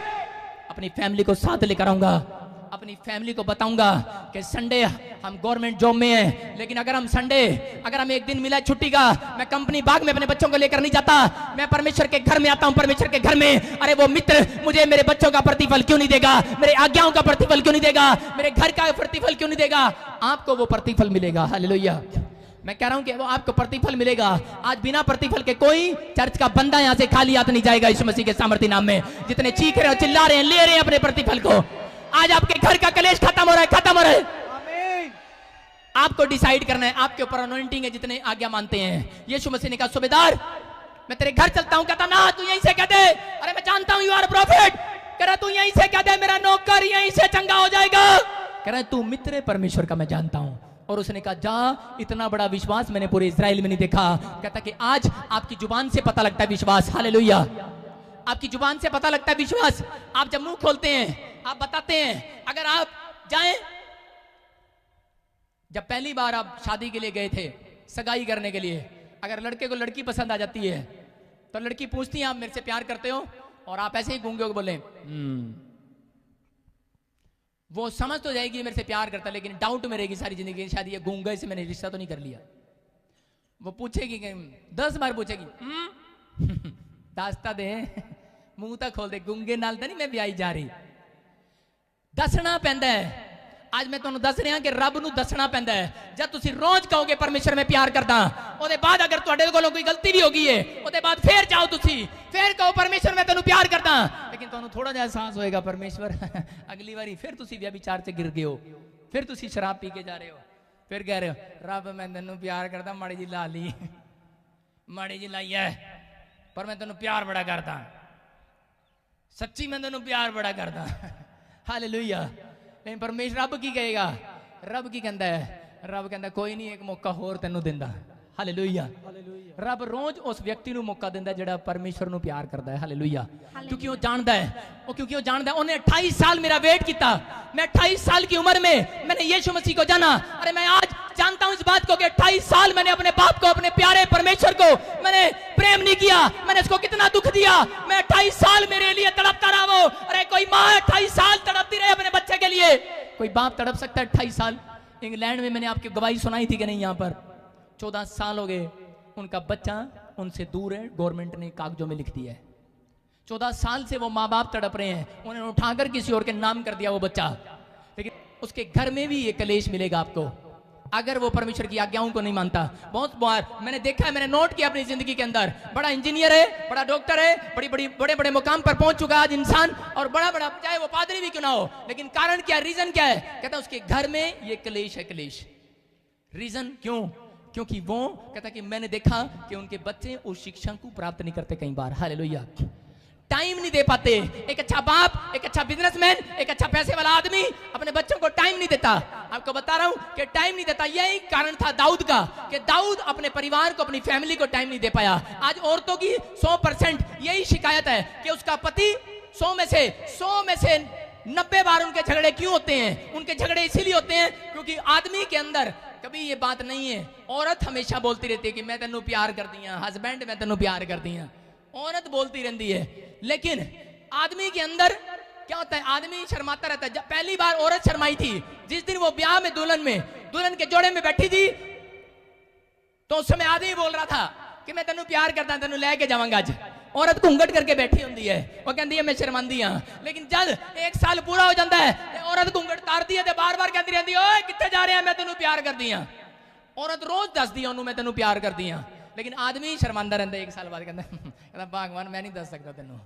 अपनी फैमिली को साथ लेकर आऊंगा, अपनी फैमिली को बताऊंगा कि संडे हम गवर्नमेंट जॉब में हैं, लेकिन अगर हम एक दिन मिला छुट्टी का, मैं कंपनी बाग में अपने बच्चों को लेकर नहीं जाता, मैं परमेश्वर के घर में आता हूं। परमेश्वर के घर में अरे वो मित्र मुझे मेरे बच्चों का प्रतिफल क्यों नहीं देगा, मेरे आज्ञाओं का प्रतिफल क्यों नहीं देगा, मेरे घर का प्रतिफल क्यों नहीं देगा। आपको वो प्रतिफल मिलेगा। हालेलुया। मैं कह रहा हूं कि वो आपको प्रतिफल मिलेगा। आज बिना प्रतिफल के कोई चर्च का बंदा यहां से खाली हाथ नहीं जाएगा यीशु मसीह के सामर्थ्य नाम में। जितने चीख रहे हो, चिल्ला रहे हैं, ले रहे हैं अपने प्रतिफल को। आज आपके घर का कलेश खत्म हो रहा है, खत्म हो रहा है। आमीन। आपको डिसाइड करना है, आपके ऊपर अनॉइंटिंग है जितने आज्ञा मानते हैं। यीशु मसीह ने कहा सूबेदार मैं तेरे घर चलता हूं, कहता ना तू यहीं से कह दे, अरे मैं जानता हूं यू आर प्रॉफिट, कह रहा तू यहीं से कह दे, मेरा नौकर यहीं से चंगा हो जाएगा, कह रहा तू मित्र परमेश्वर का मैं जानता हूं। और उसने कहा जा, इतना बड़ा विश्वास मैंने पूरे इजराइल में नहीं देखा। कहता कि आज आपकी जुबान से पता लगता है विश्वास। हालेलुया। आपकी जुबान से पता लगता है विश्वास। आप जब मुंह खोलते हैं, आप बताते हैं। अगर आप जाएं, जब पहली बार आप शादी के लिए गए थे, सगाई करने के लिए, अगर लड़के को लड़की पसंद आ जाती है तो लड़की पूछती है आप मेरे से प्यार करते हो, और आप ऐसे ही गूंगे होकर बोले वो समझ तो जाएगी मेरे से प्यार करता, लेकिन डाउट में रहेगी सारी जिंदगी, शायद ये गूंगे से मैंने रिश्ता तो नहीं कर लिया। वो पूछेगी 10 बार पूछेगी दास्ता दे मुंह तक खोल दे, गूंगे नाल तो नहीं मैं ब्याही जा रही। दसना पैंदा है। आज मैं तुहानू दस रहा कि रब नू दसना पैंदा है। जब तुसी रोज कहोगे परमेश्वर में प्यार करदा, ओदे बाद अगर तुहाडे कोलों कोई गलती भी हो गई है, ओदे बाद फिर जाओ तुसी फिर कहो परमेश्वर मैं तेनू प्यार करदा, लेकिन तुहानू थोड़ा जिहा एहसास होएगा परमेश्वर अगली बारी फिर तुसी व्यभिचार च गिर गए हो, फिर तुसी शराब पी के जा रहे हो, फिर कह रहे हो रब मैं तेनू प्यार करदा, माड़ी जी ला ली, माड़ी जी लाई है, पर मैं तेनू प्यार बड़ा करदा, सच्ची मैं तेनू प्यार बड़ा करदा। हालेलुया। लेकिन परमेश्वर रब की कहेगा, रब की कहता है, रब कहता कोई नहीं एक मौका होर तेनू दिंदा। हालेलुया। रब रोज उस व्यक्ति नू मौका दिंदा जिहड़ा परमेश्वर नू प्यार करदा है। हालेलुया। क्योंकि वो जानदा है, क्योंकि वो जानदा है उन्हें 28 साल मेरा वेट किया, मैं 28 साल की उम्र में मैंने यीशु मसीह को जाना। अरे मैं आज जानता हूं इस बात को कि 28 साल मैंने अपने बाप को, अपने प्यारे परमेश्वर को मैंने प्रेम नहीं किया, मैंने इसको कितना दुख दिया। मैं 28 साल मेरे लिए तड़पता रहा। वो अरे कोई माँ 28 साल तड़पती रहे अपने बच्चे के लिए, कोई बाप तड़प सकता है 28 साल? इंग्लैंड में मैंने आपकी गवाही सुनाई थी कि नहीं, यहाँ पर 14 साल हो गए उनका बच्चा उनसे दूर है, गवर्नमेंट ने कागजों में लिख दिया है। 14 साल से वो माँ बाप तड़प रहे हैं, उन्होंने उठाकर किसी और के नाम कर दिया वो बच्चा। लेकिन उसके घर में भी ये कलेश मिलेगा आपको अगर वो परमेश्वर की आज्ञाओं को नहीं मानता। बहुत बार मैंने देखा है, मैंने नोट किया अपनी जिंदगी के अंदर, बड़ा इंजीनियर है, बड़ा डॉक्टर है, बड़े बड़े मुकाम पर पहुंच चुका आज इंसान, और बड़ा चाहे वो पादरी भी क्यों ना हो, लेकिन कारण क्या है, रीजन क्या है? कहता है उसके घर में ये कलेश है, कलेश। रीजन क्यों? क्योंकि वो कहता कि मैंने देखा कि उनके बच्चे उस शिक्षा को प्राप्त नहीं करते कई बार। हालेलुया। टाइम नहीं दे पाते। एक अच्छा बाप, एक अच्छा बिजनेसमैन, एक अच्छा पैसे वाला आदमी अपने बच्चों को टाइम नहीं देता। आपको बता रहा हूं कि टाइम नहीं देता। यही कारण था दाऊद का, कि दाऊद अपने परिवार को, अपनी फैमिली को टाइम नहीं दे पाया। आज औरतों की 100% यही शिकायत है कि उसका पति 100 में से 90 बार उनके झगड़े क्यों होते हैं? उनके झगड़े इसीलिए होते हैं क्योंकि आदमी के अंदर कभी ये बात नहीं है। औरत हमेशा बोलती रहती है कि मैं तेनू प्यार कर दिया, हस्बैंड मैं तेनू प्यार कर दिया, औरत बोलती रहती है। लेकिन आदमी के अंदर क्या होता है? आदमी शर्माता रहता है। जब पहली बार औरत शर्माई थी जिस दिन वो ब्याह में दुल्हन के जोड़े में बैठी थी, तो उस समय आदमी बोल रहा था कि मैं तेनू प्यार करता, तेनू लेके जाऊंगा आज। औरत घूंघट करके बैठी होती है, वो कहती है मैं शर्मांदी हाँ। लेकिन जब 1 साल पूरा हो जाता है तो औरत घूंघट तारती है, तो बार बार कहती रहती है ओए कितने जा रहे हैं, मैं तेनू प्यार कर दिया। औरत रोज दस दिया उन्होंने मैं तेनू प्यार कर दिया। लेकिन आदमी शर्मांदा रहता है। 1 साल बाद कहता भगवान मैं नहीं दस सकता तेनू,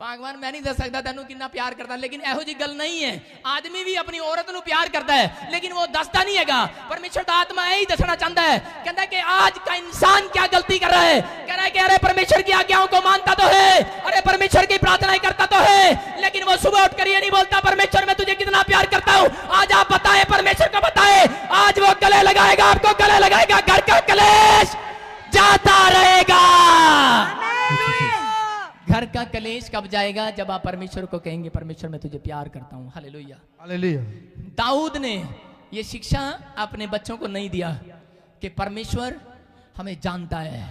भगवान मैं नहीं दस सकता तेनू कितना प्यार करता। लेकिन एहो जी गल नहीं है। आदमी भी अपनी औरत नू प्यार करता है लेकिन वो दसता नहीं हैगा। परमेश्वर दा आत्मा यही दसना चाहता है, कहता है कि आज का इंसान क्या गलती कर रहा है। कह रहा है कि अरे परमेश्वर की आज्ञाओं को मानता तो है, अरे परमेश्वर की प्रार्थनाएं करता तो है, लेकिन वो सुबह उठकर ये नहीं बोलता परमेश्वर मैं तुझे कितना प्यार करता हूं। आज आप बताए, परमेश्वर को बताए, आज वो गले लगाएगा, आपको गले लगाएगा। घर का कलेश जाता रहेगा। घर का कलेश कब जाएगा? जब आप परमेश्वर को कहेंगे परमेश्वर मैं तुझे प्यार करता हूं। हालेलुया। हालेलुया। दाऊद ने ये शिक्षा अपने बच्चों को नहीं दिया कि परमेश्वर हमें जानता है,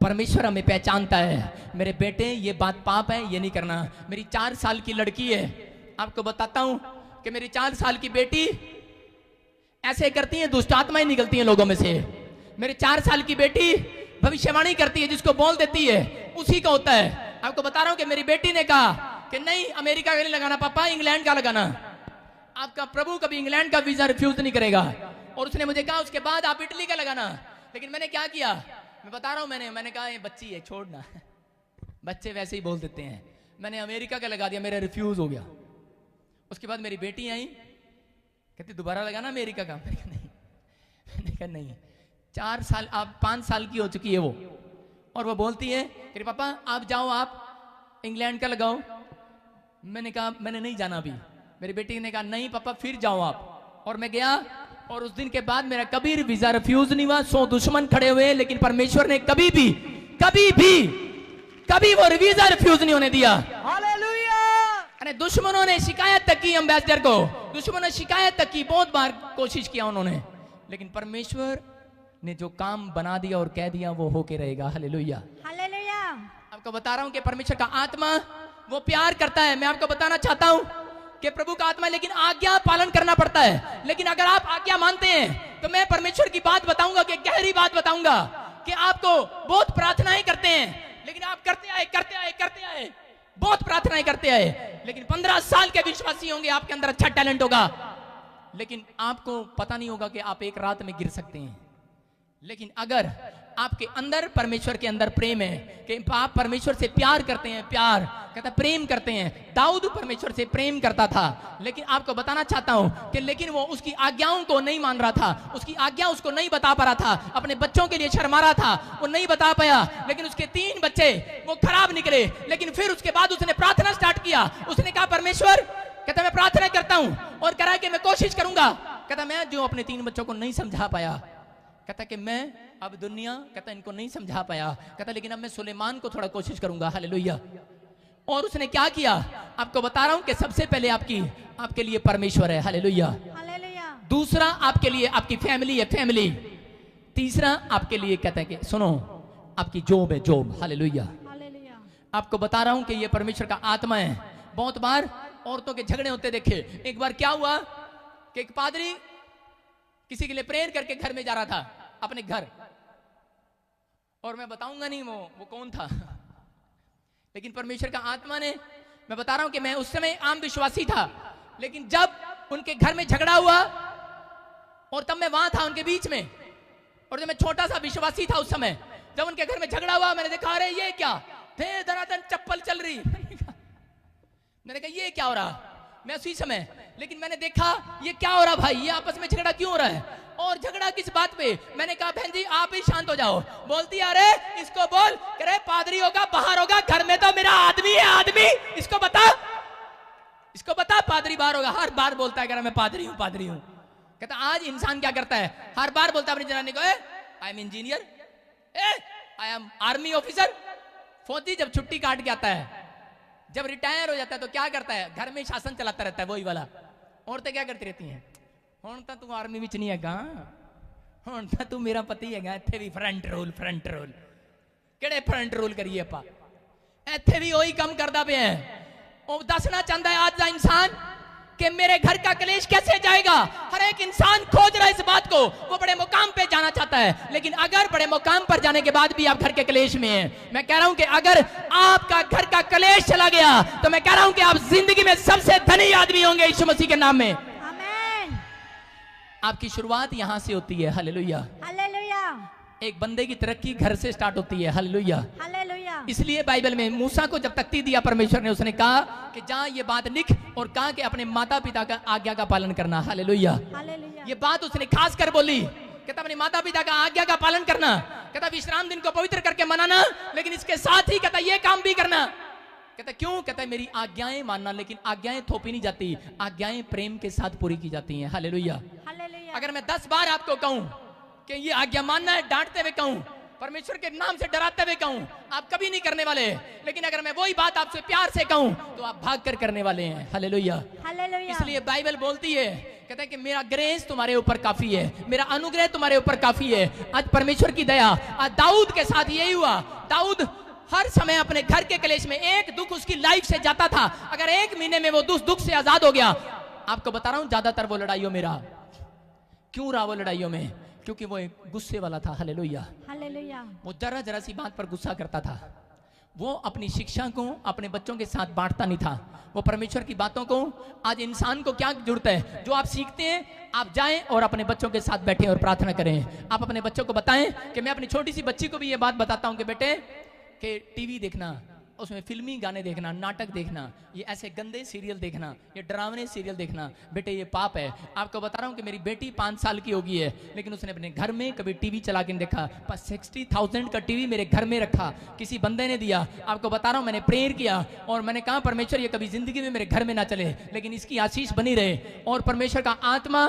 परमेश्वर हमें पहचानता है। मेरे बेटे ये बात पाप है, ये नहीं करना। मेरी 4 साल की लड़की है, आपको बताता हूं कि मेरी 4 साल की बेटी ऐसे करती है, दुष्ट आत्माएं निकलती हैं लोगों में से। मेरे 4 साल की बेटी भविष्यवाणी करती है, जिसको बोल देती है उसी का होता है। आपको बता रहा हूं कि मेरी बेटी ने कहा कि नहीं अमेरिका का नहीं लगाना पापा, इंग्लैंड का लगाना। आपका प्रभु कभी इंग्लैंड का वीजा रिफ्यूज नहीं करेगा। और उसने मुझे कहा उसके बाद आप इटली का लगाना। लेकिन मैंने क्या किया मैं बता रहा हूं, मैंने कहा ये बच्ची है छोड़ना, बच्चे वैसे ही बोल देते हैं। मैंने अमेरिका का लगा दिया, मेरा रिफ्यूज हो गया। उसके बाद मेरी बेटी आई, कहती दोबारा लगाना अमेरिका का। मैंने कहा नहीं, 4 साल आप 5 साल की हो चुकी है वो, और वो बोलती है कि पापा आप जाओ, आप इंग्लैंड का लगाओ। मैंने कहा मैंने नहीं जाना अभी। मेरी बेटी ने कहा नहीं पापा फिर जाओ आप। और मैं गया, और उस दिन के बाद मेरा कभी वीजा रिफ्यूज नहीं हुआ। 100 दुश्मन खड़े हुए, लेकिन परमेश्वर ने कभी वो वीजा रिफ्यूज नहीं होने दिया। हालेलुया। अरे दुश्मनों ने शिकायत तक की एम्बेसडर को, दुश्मनों ने शिकायत तक की, बहुत बार कोशिश किया उन्होंने, लेकिन परमेश्वर ने जो काम बना दिया और कह दिया वो होके रहेगा। हालेलुया। हालेलुया। आपको बता रहा हूं कि परमेश्वर का आत्मा वो प्यार करता है। मैं आपको बताना चाहता हूं कि प्रभु का आत्मा, लेकिन आज्ञा पालन करना पड़ता है। लेकिन अगर आप आज्ञा मानते हैं तो मैं परमेश्वर की बात बताऊंगा, कि गहरी बात बताऊंगा, कि आपको बहुत प्रार्थनाएं करते हैं, लेकिन आप करते आए, बहुत प्रार्थनाएं करते आए, लेकिन 15 साल के विश्वासी होंगे, आपके अंदर अच्छा टैलेंट होगा, लेकिन आपको पता नहीं होगा कि आप एक रात में गिर सकते हैं। लेकिन अगर आपके अंदर परमेश्वर के अंदर प्रेम है, कि आप परमेश्वर से प्यार करते हैं, प्यार कहता प्रेम करते हैं। दाऊद परमेश्वर से प्रेम करता था, लेकिन आपको बताना चाहता हूं कि लेकिन वो उसकी आज्ञाओं को नहीं मान रहा था, उसकी आज्ञा उसको नहीं बता पा रहा था, अपने बच्चों के लिए शर्मा रहा था, वो नहीं बता पाया। लेकिन उसके 3 बच्चे वो खराब निकले। लेकिन फिर उसके बाद उसने प्रार्थना स्टार्ट किया। उसने कहा परमेश्वर, कहता मैं प्रार्थना करता हूं और कह रहा है कि मैं कोशिश करूंगा। कहता मैं जो अपने 3 बच्चों को नहीं समझा पाया, कहता कि मैं अब दुनिया, कहता इनको नहीं समझा पाया, कहता लेकिन अब मैं सुलेमान को थोड़ा कोशिश करूंगा। हालेलुया। और उसने क्या किया आपको बता रहा हूं कि सबसे पहले आपके लिए परमेश्वर है। हालेलुया। हालेलुया। दूसरा आपके लिए आपकी फैमिली है, फैमिली। तीसरा आपके लिए कहता है कि सुनो आपकी जॉब है, जॉब। हालेलुया। हालेलुया। आपको बता रहा हूं कि ये परमेश्वर का आत्मा है। बहुत बार औरतों के झगड़े होते देखे। एक बार क्या हुआ कि एक पादरी किसी के लिए प्रेयर करके घर में जा रहा था, अपने घर, और मैं बताऊंगा नहीं वो कौन था, लेकिन परमेश्वर का आत्मा ने, मैं बता रहा हूं कि मैं उस समय आम विश्वासी था, लेकिन जब उनके घर में झगड़ा हुआ और तब मैं वहां था उनके बीच में, और जब मैं छोटा सा विश्वासी था उस समय, जब उनके घर में झगड़ा हुआ मैंने देखा अरे ये क्या थे, धनाधन चप्पल चल रही। मैंने कहा ये क्या हो रहा। मैं उसी समय, लेकिन मैंने देखा ये क्या हो रहा भाई, ये आपस में झगड़ा क्यों हो रहा है, और झगड़ा किस बात पे। मैंने कहा बहन जी आप ही शांत हो जाओ। बोलती अरे इसको बोल, अरे पादरी होगा बाहर होगा, घर में तो मेरा आदमी है, आदमी इसको बता, इसको बता पादरी बाहर होगा। हर बार बोलता है मैं पादरी हूं, पादरी हूं। कहता आज इंसान क्या करता है, हर बार बोलता है अपनी जनानी को I am engineer, I am army officer. फौजी जब छुट्टी काट के आता है, जब रिटायर हो जाता है तो क्या करता है, घर में शासन चलाता रहता है वही वाला। औरतें क्या करती रहती हैं, हुण तां तू आर्मी विच नहीं हैगा, हुण तां तू मेरा पति हैगा, इत्थे भी फ्रंट रोल, फ्रंट रोल। किहड़े फ्रंट रोल करिए आपां, इत्थे भी वही काम करदा पिया है। वो दसना चाहता है आज का इंसान कि मेरे घर का कलेश कैसे जाएगा। हर एक इंसान खोज रहा है इस बात को, वो बड़े मुकाम पे जाना चाहता है, लेकिन अगर बड़े मुकाम पर जाने के बाद भी आप घर के कलेश में हैं, मैं कह रहा हूं कि अगर आपका घर का कलेश चला गया तो मैं कह रहा हूं कि आप जिंदगी में सबसे धनी आदमी होंगे यीशु मसीह के नाम में। आमीन। आपकी शुरुआत यहां से होती है। हालेलुया। हालेलुया। एक बंदे की तरक्की घर से स्टार्ट होती है। हालेलुया। हालेलुया। इसलिए बाइबल में मूसा को जब तख्ती दिया परमेश्वर ने, उसने कहा कि जा ये बात लिख, और कहा कि अपने माता पिता का आज्ञा का पालन करना। हालेलुया। हालेलुया। ये बात उसने खास कर बोली, कहता अपने माता पिता का आज्ञा का पालन करना, कहता विश्राम दिन को पवित्र करके मनाना, लेकिन इसके साथ ही कहता ये काम भी करना। कहता क्यों, कहता मेरी आज्ञाएं मानना, लेकिन आज्ञाएं थोपी नहीं जाती, आज्ञाएं प्रेम के साथ पूरी की जाती हैं। हालेलुया। हालेलुया। अगर मैं 10 बार आपको कहूं कि ये आज्ञा मानना है, डांटते हुए कहूं, परमेश्वर के नाम से डराते हुए कहूं, आप कभी नहीं करने वाले, लेकिन अगर मैं वही बात आपसे प्यार से कहूं तो आप भाग कर करने वाले हैं। हालेलुया। हालेलुया। इसलिए बाइबल बोलती है, कहता है कि मेरा ग्रेस तुम्हारे ऊपर काफी है, मेरा अनुग्रह तुम्हारे ऊपर काफी है। आज परमेश्वर की दया, आज दाऊद के साथ यही हुआ। दाऊद हर समय अपने घर के कलेश में एक दुख उसकी लाइफ से जाता था, अगर 1 महीने में वो दुख से आजाद हो गया। आपको बता रहा हूं ज्यादातर वो लड़ाइयों में रहा। क्यों रहा वो लड़ाइयों में, क्योंकि वो एक गुस्से वाला था। हालेलुया। हालेलुया। वो जरा जरा सी बात पर गुस्सा करता था। वो अपनी शिक्षा को अपने बच्चों के साथ बांटता नहीं था, वो परमेश्वर की बातों को। आज इंसान को क्या जरूरत है, जो आप सीखते हैं आप जाएं और अपने बच्चों के साथ बैठें और प्रार्थना करें। आप अपने बच्चों को बताएं कि मैं अपनी छोटी सी बच्ची को भी ये बात बताता हूं कि बेटे कि टीवी देखना, उसमें फिल्मी गाने देखना, नाटक देखना, ये ऐसे गंदे सीरियल देखना, ये डरावने सीरियल देखना, बेटे ये पाप है। आपको बता रहा हूं कि मेरी बेटी 5 साल की हो गई है, लेकिन उसने अपने घर में कभी टीवी चला के नहीं देखा। पर 60,000 का टीवी मेरे घर में रखा, किसी बंदे ने दिया। आपको बता रहा हूं मैंने प्रेयर किया और मैंने कहा परमेश्वर ये कभी जिंदगी में मेरे घर में ना चले, लेकिन इसकी आशीष बनी रहे। और परमेश्वर का आत्मा,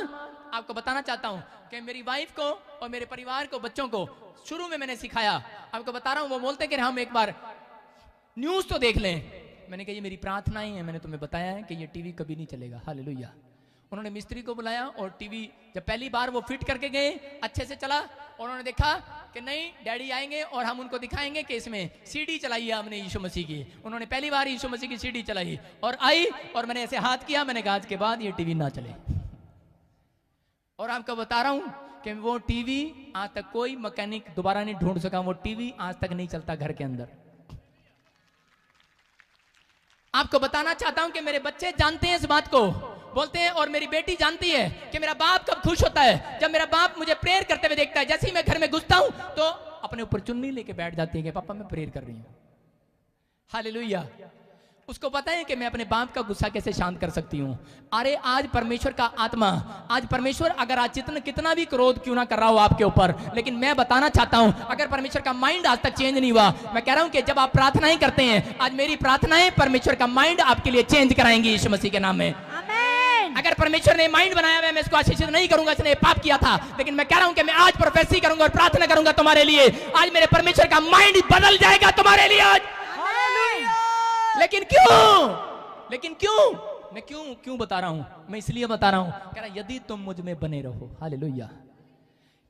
आपको बताना चाहता हूं कि मेरी वाइफ को और मेरे परिवार को, बच्चों को शुरू में मैंने सिखाया। आपको बता रहा हूं, वो बोलते कि हम एक बार न्यूज तो देख लें। मैंने कहा ये मेरी प्रार्थनाएं हैं, मैंने तुम्हें बताया है कि ये टीवी कभी नहीं चलेगा। हालेलुया। उन्होंने मिस्त्री को बुलाया और टीवी जब पहली बार वो फिट करके गए, अच्छे से चला, और उन्होंने देखा कि नहीं डैडी आएंगे और हम उनको दिखाएंगे कि इसमें सीडी चलाई है हमने यीशु मसीह की। उन्होंने पहली बार यीशु मसीह की सीडी चलाई और आई, और मैंने ऐसे हाथ किया, मैंने कहा आज के बाद ये टीवी ना चले। और आपको बता रहा हूं कि वो टीवी आज तक कोई मैकेनिक दोबारा नहीं ढूंढ सका, वो टीवी आज तक नहीं चलता घर के अंदर। आपको बताना चाहता हूं कि मेरे बच्चे जानते हैं इस बात को, बोलते हैं, और मेरी बेटी जानती है कि मेरा बाप कब खुश होता है, जब मेरा बाप मुझे प्रेयर करते हुए देखता है। जैसे ही मैं घर में घुसता हूं तो अपने ऊपर चुन्नी लेके बैठ जाती है कि पापा मैं प्रेयर कर रही हूं। हालेलुया। उसको पता है कि मैं अपने बाप का गुस्सा कैसे शांत कर सकती हूँ। अरे आज परमेश्वर का आत्मा, आज परमेश्वर अगर आज कितना भी क्रोध क्यों ना कर रहा हो आपके ऊपर, लेकिन मैं बताना चाहता हूँ अगर परमेश्वर का माइंड आज तक चेंज नहीं हुआ, मैं कह रहा हूँ कि जब आप प्रार्थनाएं करते हैं, आज मेरी प्रार्थनाएं परमेश्वर का माइंड आपके लिए चेंज कराएंगी यीशु मसीह के नाम में। आमीन। अगर परमेश्वर ने माइंड बनाया हुआ है, मैं इसको आशीषित नहीं करूंगा, इसने पाप किया था, लेकिन मैं कह रहा हूं कि मैं आज प्रोफेसी करूंगा और प्रार्थना करूंगा तुम्हारे लिए। आज मेरे परमेश्वर का माइंड बदल जाएगा तुम्हारे लिए आज। लेकिन क्यों मैं क्यों बता रहा हूं, मैं इसलिए बता रहा हूं, कह रहा यदि तुम मुझ में बने रहो। हालेलुया।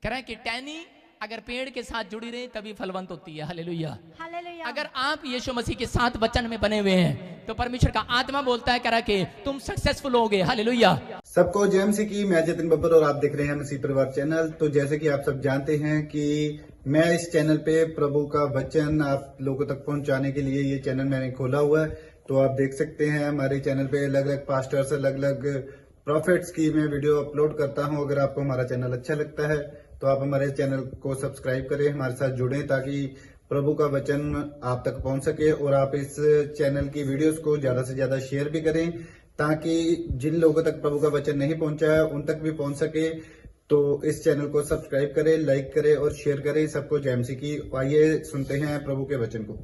कह रहा है कि टहनी अगर पेड़ के साथ जुड़ी रहे तभी फलवंत होती है। हालेलुया। हालेलुया। अगर आप यीशु मसीह के साथ वचन में बने हुए हैं तो परमेश्वर का आत्मा बोलता है, कह रहा कि तुम सक्सेसफुल होगे। हालेलुया। सबको जय मसीह की, मैं जतिन बब्बर और आप देख रहे हैं मसीह परिवार चैनल। तो जैसे कि आप सब जानते हैं कि मैं इस चैनल पे प्रभु का वचन आप लोगों तक पहुंचाने के लिए ये चैनल मैंने खोला हुआ है। तो आप देख सकते हैं हमारे चैनल पे अलग अलग पास्टर्स, अलग अलग प्रॉफिट्स की मैं वीडियो अपलोड करता हूं। अगर आपको हमारा चैनल अच्छा लगता है तो आप हमारे चैनल को सब्सक्राइब करें, हमारे साथ जुड़ें, ताकि प्रभु का वचन आप तक पहुंच सके। और आप इस चैनल की वीडियोस को ज्यादा से ज्यादा शेयर भी करें, ताकि जिन लोगों तक प्रभु का वचन नहीं पहुंचा है उन तक भी पहुंच सके। तो इस चैनल को सब्सक्राइब करें, लाइक करें और शेयर करें सबको जय मसीह की। आइए सुनते हैं प्रभु के वचन को।